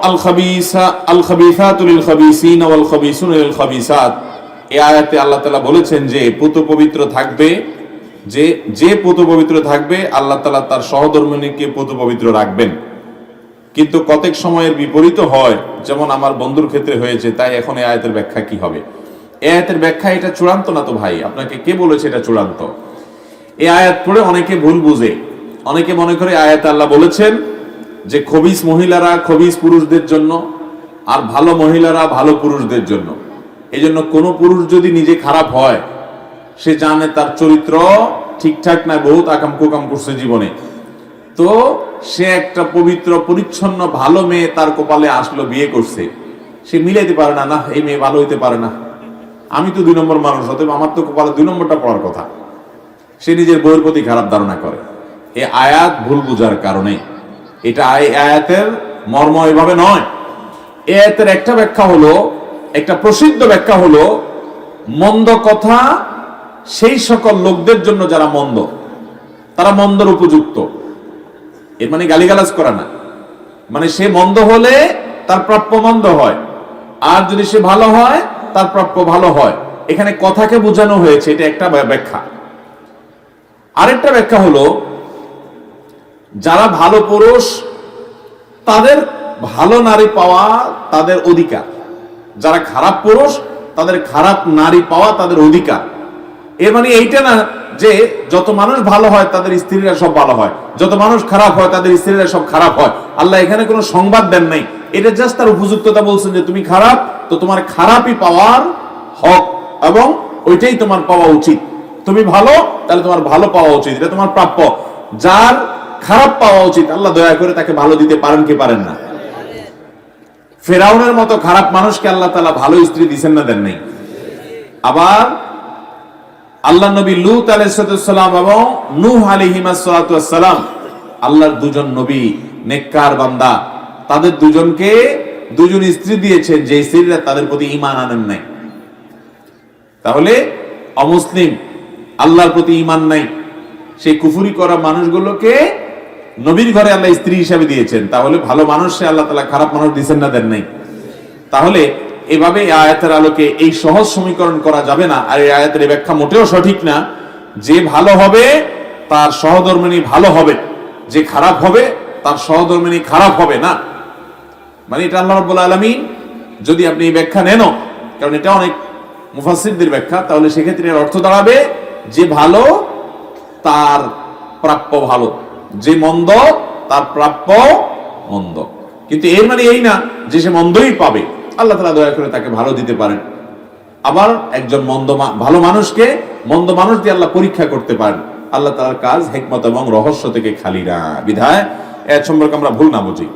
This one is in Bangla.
আল খাবিসাতু লিল খাবিসিনা ওয়াল খাবিসুনা লিল খাবিসাত। এই আয়াতে আল্লাহ তাআলা বলেছেন যে পুত পবিত্র থাকবে, যে পুত পবিত্র থাকবে আল্লাহ তাআলা তার সহধর্মিণীকে পুত পবিত্র রাখবেন। কিন্তু কতক সময়ের বিপরীত হয়, যেমন আমার বন্ধুর ক্ষেত্রে হয়েছে। তাই এখন এই আয়াতের ব্যাখ্যা কি হবে? এই আয়াতের ব্যাখ্যা এটা চূড়ান্ত না তো ভাই, আপনাকে কে বলেছে এটা চূড়ান্ত? এই আয়াত পড়ে অনেকে ভুল বুঝে, অনেকে মনে করে আয়াতে আল্লাহ বলেছেন যে খবিস মহিলারা খবিস পুরুষদের জন্য, আর ভালো মহিলারা ভালো পুরুষদের জন্য। এই জন্য কোনো পুরুষ যদি নিজে খারাপ হয়, সে জানে তার চরিত্র ঠিকঠাক নাই, বহুত আকাম কুকাম করছে জীবনে, তো সে একটা পবিত্র পরিচ্ছন্ন ভালো মেয়ে তার কপালে আসলো, বিয়ে করছে, সে মিলাইতে পারে না, না এই মেয়ে ভালো হইতে পারে না, আমি তো 2 নম্বর মানুষ, অতএব আমার তো কপালে 2 নম্বরটা পড়ার কথা। সে নিজের বউয়ের প্রতি খারাপ ধারণা করে। এই আয়াত ভুল বুঝার কারণে, এটা আয়াতের মর্ম এভাবে নয়। এই আয়াতের একটা ব্যাখ্যা হলো, একটা প্রসিদ্ধ ব্যাখ্যা হলো, মন্দ কথা সেই সকল লোকদের জন্য যারা মন্দ, তারা মন্দর উপযুক্ত। এর মানে গালিগালাজ করা না, মানে সে মন্দ হলে তার প্রাপ্য মন্দ হয়, আর যদি সে ভালো হয় তার প্রাপ্য ভালো হয়। এখানে কথাকে বোঝানো হয়েছে, এটা একটা ব্যাখ্যা। আরেকটা ব্যাখ্যা হলো, যারা ভালো পুরুষ তাদের ভালো নারী পাওয়া তাদের অধিকার, যারা খারাপ পুরুষ তাদের খারাপ নারী পাওয়া তাদের অধিকার। এর মানে এইটা না যে যত মানুষ ভালো হয় তাদের স্ত্রীরা সব ভালো হয়, যত মানুষ খারাপ হয় তাদের স্ত্রীরা সব খারাপ হয়। আল্লাহ এখানে কোনো সংবাদ দেন নাই, এটা জাস্ট তার উপযুক্ততা বলছেন যে তুমি খারাপ, তো তোমার খারাপই পাওয়ার হক এবং ওইটাই তোমার পাওয়া উচিত। তুমি ভালো, তাহলে তোমার ভালো পাওয়া উচিত, এটা তোমার প্রাপ্য। যার খারাপ পাওয়া উচিত, আল্লাহ দয়া করে তাকে ভালো দিতে পারেন কি পারেন না? ফেরাউনের মতো খারাপ মানুষকে আল্লাহ তাআলা ভালো স্ত্রী দিবেন না, দেন নাই? আবার আল্লাহ নবী লূত আলাইহিস সালাম এবং নূহ আলাইহিস সালাম, আল্লাহর 2 জন নবী নেককার বান্দা, তাদের 2 জনকে 2 জন স্ত্রী দিয়েছেন যে স্ত্রীরা তাদের প্রতি ঈমান আনেন নাই। তাহলে অমুসলিম, আল্লাহর প্রতি ঈমান নাই, সেই কুফরি করা মানুষগুলোকে নবীর ঘরে আল্লাহ স্ত্রী হিসেবে দিয়েছেন। তাহলে ভালো মানুষে আল্লাহ তাআলা খারাপ মানুষ দিবেন না, দেন নাই? তাহলে এভাবে এই আয়াতের আলোকে এই সহজ সমীকরণ করা যাবে না। আর এই আয়াতের ব্যাখ্যা মোটেও সঠিক না যে ভালো হবে তার সহধর্মিণী ভালো হবে, যে খারাপ হবে তার সহধর্মিণী খারাপ হবে না। মানে এটা আল্লাহ রাব্বুল আলামিন, যদি আপনি এই ব্যাখ্যা নেন, কারণ এটা অনেক মুফাসসিরদের ব্যাখ্যা, তাহলে সেক্ষেত্রে এর অর্থ দাঁড়াবে যে ভালো তার প্রাপ্য ভালো, যে মন্দ তার প্রাপ্য মন্দ। কিন্তু এর মানে এই না যে সে মন্দই পাবে, আল্লাহ তাআলা দয়া করে তাকে ভালো দিতে পারেন। আবার একজন ভালো মানুষকে মন্দ মানুষ দিয়ে আল্লাহ পরীক্ষা করতে পারেন। আল্লাহ তাআলার কাজ হিকমত এবং রহস্য থেকে খালি না, বিধায় এর সম্পর্কে আমরা ভুল না বুঝি।